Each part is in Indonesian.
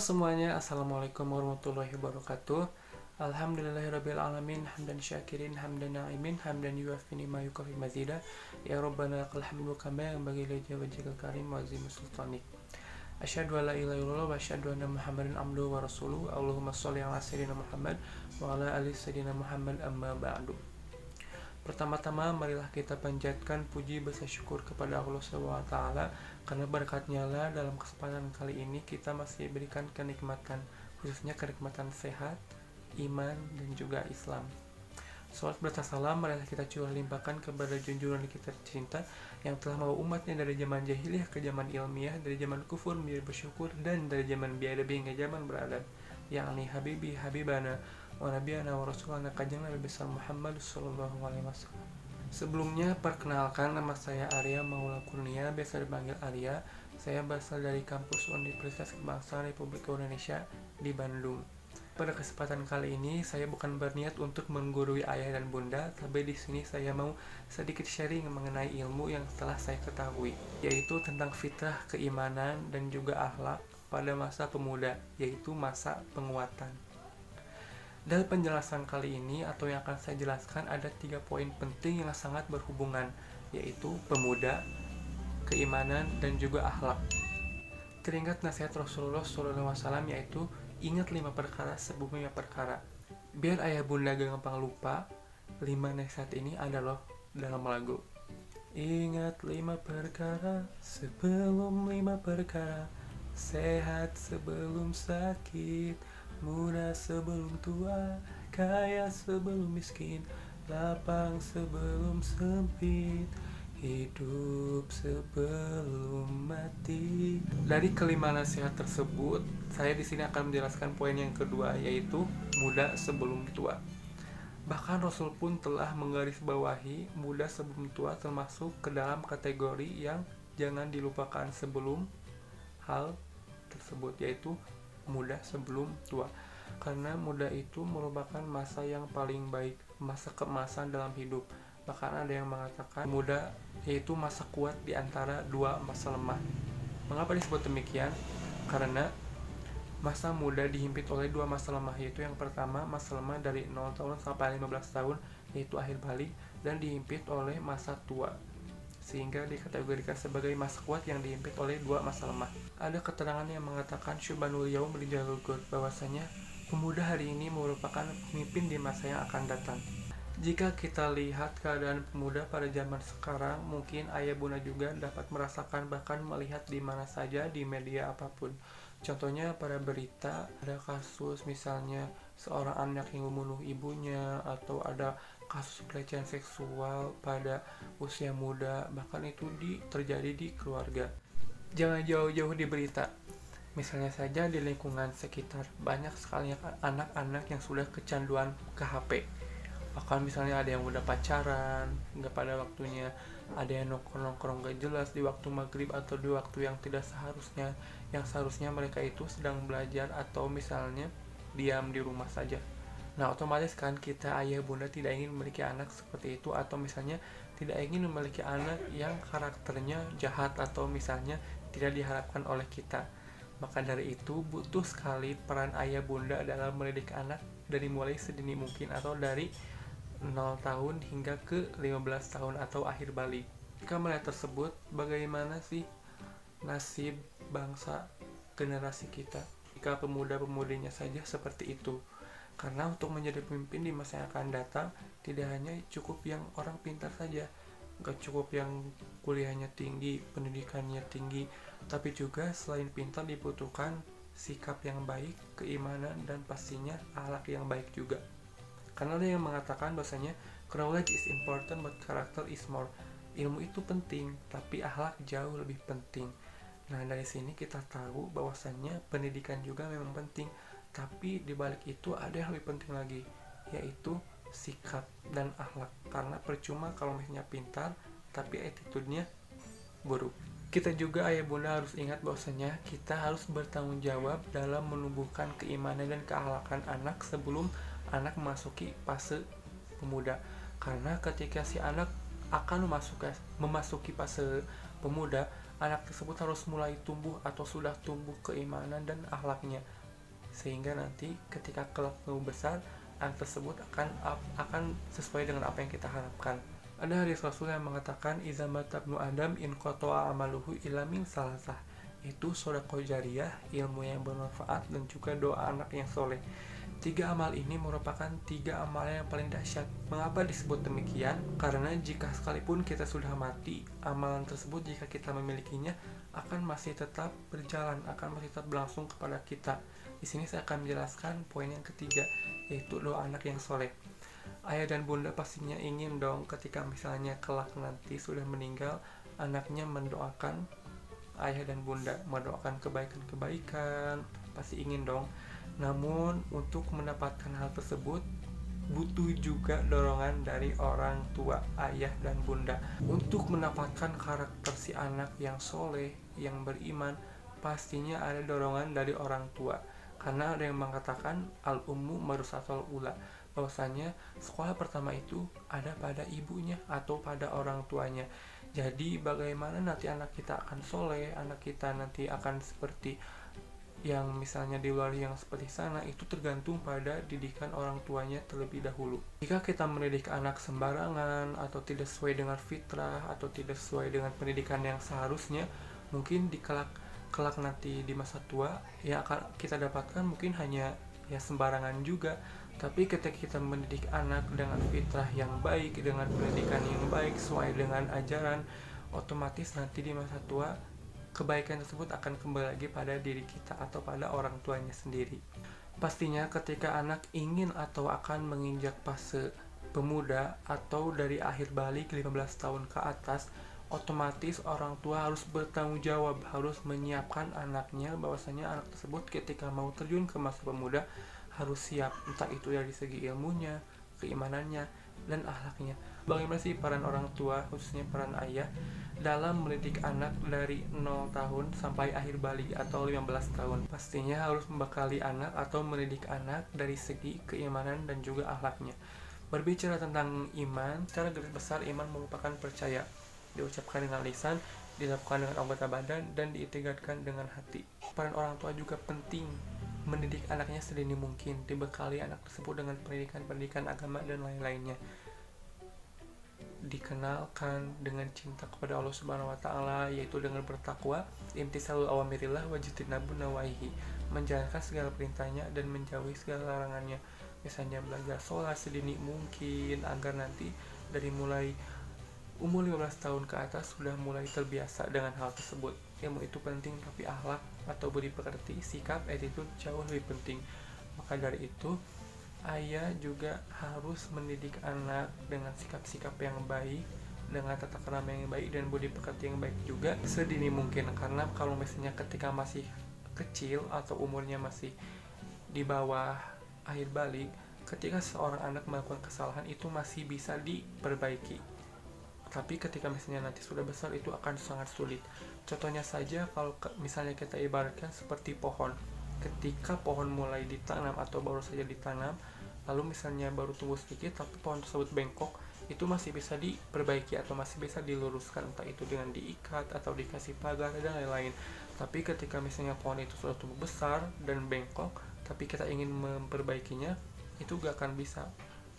semuanya, Assalamualaikum warahmatullahi wabarakatuh. Alhamdulillahirabbil alamin, hamdan syakirin, hamdan na'imin, hamdan yuafi ma yukafi mazida. Ya Rabbana lakal hamdu kama yanbaghi li wajhikal karim wa azimi sultanik. Asyhadu an la ilaha illallah wa asyhadu anna Muhammadan abduhu wa rasuluhu. Allahumma shalli ala sayyidina Muhammad wa ala ali sayyidina Muhammad, amma ba'du. Pertama-tama marilah kita panjatkan puji basa syukur kepada Allah SWT, karena berkatnya lah dalam kesempatan kali ini kita masih diberikan kenikmatan, khususnya kenikmatan sehat, iman, dan juga Islam. Salat berserta salam marilah kita curah limpahkan kepada junjungan kita tercinta yang telah membawa umatnya dari zaman jahiliyah ke zaman ilmiah, dari zaman kufur menjadi bersyukur, dan dari zaman biadab hingga zaman beradab, yakni Habibi Habibana wa Nabiyana wa Rasulana Kanjeng Nabi besar Muhammad sallallahu alaihi wasallam. Sebelumnya perkenalkan, nama saya Arya Maula Kurnia, biasa dipanggil Arya. Saya berasal dari kampus Universitas Kebangsaan Republik Indonesia di Bandung. Pada kesempatan kali ini saya bukan berniat untuk menggurui ayah dan bunda, tapi di sini saya mau sedikit sharing mengenai ilmu yang telah saya ketahui, yaitu tentang fitrah, keimanan, dan juga akhlak pada masa pemuda, yaitu masa penguatan. Dalam penjelasan kali ini atau yang akan saya jelaskan ada 3 poin penting yang sangat berhubungan, yaitu pemuda, keimanan, dan juga akhlak. Teringat nasihat Rasulullah SAW, yaitu ingat 5 perkara sebelum 5 perkara. Biar ayah bunda gampang lupa, 5 nasihat ini ada loh dalam lagu. Ingat 5 perkara sebelum 5 perkara, sehat sebelum sakit, muda sebelum tua, kaya sebelum miskin, lapang sebelum sempit, hidup sebelum mati. Dari kelima nasihat tersebut, saya di sini akan menjelaskan poin yang kedua, yaitu muda sebelum tua. Bahkan Rasul pun telah menggarisbawahi muda sebelum tua termasuk ke dalam kategori yang jangan dilupakan sebelum hal tersebut, yaitu muda sebelum tua. Karena muda itu merupakan masa yang paling baik, masa keemasan dalam hidup. Bahkan ada yang mengatakan muda yaitu masa kuat di antara 2 masa lemah. Mengapa disebut demikian? Karena masa muda dihimpit oleh 2 masa lemah, yaitu yang pertama masa lemah dari 0 tahun sampai 15 tahun, yaitu akhir balik, dan dihimpit oleh masa tua, sehingga dikategorikan sebagai masa kuat yang dihimpit oleh 2 masa lemah. Ada keterangan yang mengatakan Syubanul Yaum Rijalul Ghur, bahwasanya pemuda hari ini merupakan pemimpin di masa yang akan datang. Jika kita lihat keadaan pemuda pada zaman sekarang, mungkin ayah bunda juga dapat merasakan bahkan melihat di mana saja di media apapun. Contohnya pada berita ada kasus misalnya seorang anak yang membunuh ibunya, atau ada kasus pelecehan seksual pada usia muda, bahkan itu terjadi di keluarga. Jangan jauh-jauh di berita. Misalnya saja di lingkungan sekitar, banyak sekali anak-anak yang sudah kecanduan ke HP. Bahkan misalnya ada yang udah pacaran nggak pada waktunya, ada yang nongkrong-nongkrong gak jelas di waktu maghrib atau di waktu yang tidak seharusnya, yang seharusnya mereka itu sedang belajar atau misalnya diam di rumah saja. Nah, otomatis kan kita ayah bunda tidak ingin memiliki anak seperti itu, atau misalnya tidak ingin memiliki anak yang karakternya jahat atau misalnya tidak diharapkan oleh kita. Maka dari itu butuh sekali peran ayah bunda dalam mendidik anak dari mulai sedini mungkin, atau dari 0 tahun hingga ke 15 tahun atau akhir balik. Jika melihat tersebut, bagaimana sih nasib bangsa generasi kita jika pemuda-pemudinya saja seperti itu? Karena untuk menjadi pemimpin di masa yang akan datang, tidak hanya cukup yang orang pintar saja, gak cukup yang kuliahnya tinggi, pendidikannya tinggi, tapi juga selain pintar dibutuhkan sikap yang baik, keimanan, dan pastinya akhlak yang baik juga. Karena ada yang mengatakan bahwasanya knowledge is important but character is more. Ilmu itu penting, tapi akhlak jauh lebih penting. Nah, dari sini kita tahu bahwasannya pendidikan juga memang penting, tapi di balik itu ada yang lebih penting lagi, yaitu sikap dan akhlak. Karena percuma kalau misalnya pintar tapi attitude-nya buruk. Kita juga ayah bunda harus ingat bahwasanya kita harus bertanggung jawab dalam menumbuhkan keimanan dan keakhlakan anak sebelum anak memasuki fase pemuda. Karena ketika si anak akan memasuki fase pemuda, anak tersebut harus mulai tumbuh atau sudah tumbuh keimanan dan akhlaknya. sehingga nanti ketika kelak tumbuh besar, anak tersebut akan sesuai dengan apa yang kita harapkan. Ada hadis Rasul yang mengatakan iza mata ibnu Adam in qata'a amaluhu illa min salasah, itu sedekah jariyah, ilmu yang bermanfaat, dan juga doa anak yang soleh. 3 amal ini merupakan 3 amalan yang paling dahsyat. Mengapa disebut demikian? Karena jika sekalipun kita sudah mati, amalan tersebut jika kita memilikinya akan masih tetap berjalan, akan masih tetap berlangsung kepada kita. Di sini saya akan menjelaskan poin yang ketiga, yaitu doa anak yang soleh. Ayah dan bunda pastinya ingin dong ketika misalnya kelak nanti sudah meninggal, anaknya mendoakan ayah dan bunda, mendoakan kebaikan-kebaikan, pasti ingin dong. Namun untuk mendapatkan hal tersebut butuh juga dorongan dari orang tua, ayah dan bunda. Untuk mendapatkan karakter si anak yang soleh, yang beriman, pastinya ada dorongan dari orang tua. Karena ada yang mengatakan al-ummu madrasatul ula, bahwasanya sekolah pertama itu ada pada ibunya atau pada orang tuanya. Jadi bagaimana nanti anak kita akan soleh, anak kita nanti akan seperti yang misalnya di luar yang seperti sana, itu tergantung pada didikan orang tuanya terlebih dahulu. Jika kita mendidik anak sembarangan atau tidak sesuai dengan fitrah atau tidak sesuai dengan pendidikan yang seharusnya, mungkin di kelak nanti di masa tua yang akan kita dapatkan mungkin hanya ya sembarangan juga. Tapi ketika kita mendidik anak dengan fitrah yang baik, dengan pendidikan yang baik sesuai dengan ajaran, otomatis nanti di masa tua kebaikan tersebut akan kembali lagi pada diri kita atau pada orang tuanya sendiri. Pastinya ketika anak ingin atau akan menginjak fase pemuda atau dari akhir balik 15 tahun ke atas, otomatis orang tua harus bertanggung jawab, harus menyiapkan anaknya bahwasanya anak tersebut ketika mau terjun ke masa pemuda harus siap, entah itu dari segi ilmunya, keimanannya, dan akhlaknya. Bagaimana sih peran orang tua, khususnya peran ayah, dalam mendidik anak dari 0 tahun sampai akhir balik atau 15 tahun? Pastinya harus membekali anak atau mendidik anak dari segi keimanan dan juga akhlaknya. Berbicara tentang iman, secara garis besar iman merupakan percaya, diucapkan dengan lisan, dilakukan dengan anggota badan, dan diitikadkan dengan hati. Peran orang tua juga penting, mendidik anaknya sedini mungkin, dibekali anak tersebut dengan pendidikan agama dan lain-lainnya. Dikenalkan dengan cinta kepada Allah Subhanahu wa taala, yaitu dengan bertakwa, imtisalul awamirillah wajtinabun nawahi, menjalankan segala perintahnya dan menjauhi segala larangannya. Misalnya belajar sholat sedini mungkin agar nanti dari mulai umur 15 tahun ke atas sudah mulai terbiasa dengan hal tersebut. Ilmu itu penting, tapi akhlak atau budi pekerti, sikap, attitude jauh lebih penting. Maka dari itu ayah juga harus mendidik anak dengan sikap-sikap yang baik, dengan tata krama yang baik, dan budi pekerti yang baik juga sedini mungkin. Karena kalau misalnya ketika masih kecil atau umurnya masih di bawah akhir balik, ketika seorang anak melakukan kesalahan itu masih bisa diperbaiki. Tapi ketika misalnya nanti sudah besar itu akan sangat sulit. Contohnya saja kalau misalnya kita ibaratkan seperti pohon. Ketika pohon mulai ditanam atau baru saja ditanam, lalu misalnya baru tumbuh sedikit tapi pohon tersebut bengkok, itu masih bisa diperbaiki atau masih bisa diluruskan, entah itu dengan diikat atau dikasih pagar dan lain-lain. Tapi ketika misalnya pohon itu sudah tumbuh besar dan bengkok, tapi kita ingin memperbaikinya, itu gak akan bisa.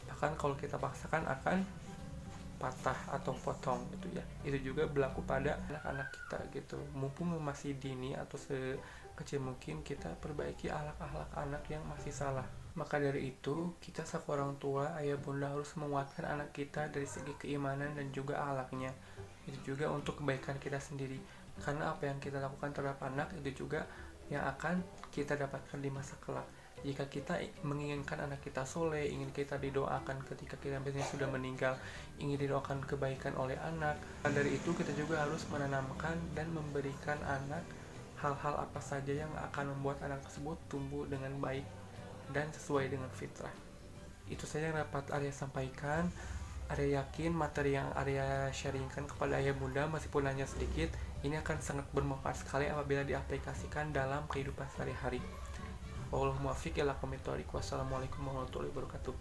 Bahkan kalau kita paksakan akan patah atau potong gitu ya. Itu juga berlaku pada anak-anak kita gitu. Mumpung masih dini atau sekecil mungkin, kita perbaiki akhlak-akhlak anak yang masih salah. Maka dari itu, kita selaku orang tua, ayah bunda harus menguatkan anak kita dari segi keimanan dan juga akhlaknya. Itu juga untuk kebaikan kita sendiri. Karena apa yang kita lakukan terhadap anak itu juga yang akan kita dapatkan di masa kelak. Jika kita menginginkan anak kita soleh, ingin kita didoakan ketika kita biasanya sudah meninggal, ingin didoakan kebaikan oleh anak, dari itu kita juga harus menanamkan dan memberikan anak hal-hal apa saja yang akan membuat anak tersebut tumbuh dengan baik dan sesuai dengan fitrah. Itu saja yang dapat Arya sampaikan. Arya yakin materi yang Arya sharingkan kepada ayah bunda, meskipun hanya sedikit, ini akan sangat bermanfaat sekali apabila diaplikasikan dalam kehidupan sehari-hari. Wallahul muwaffiq ila aqwamit thoriq. Wassalamualaikum warahmatullahi wabarakatuh.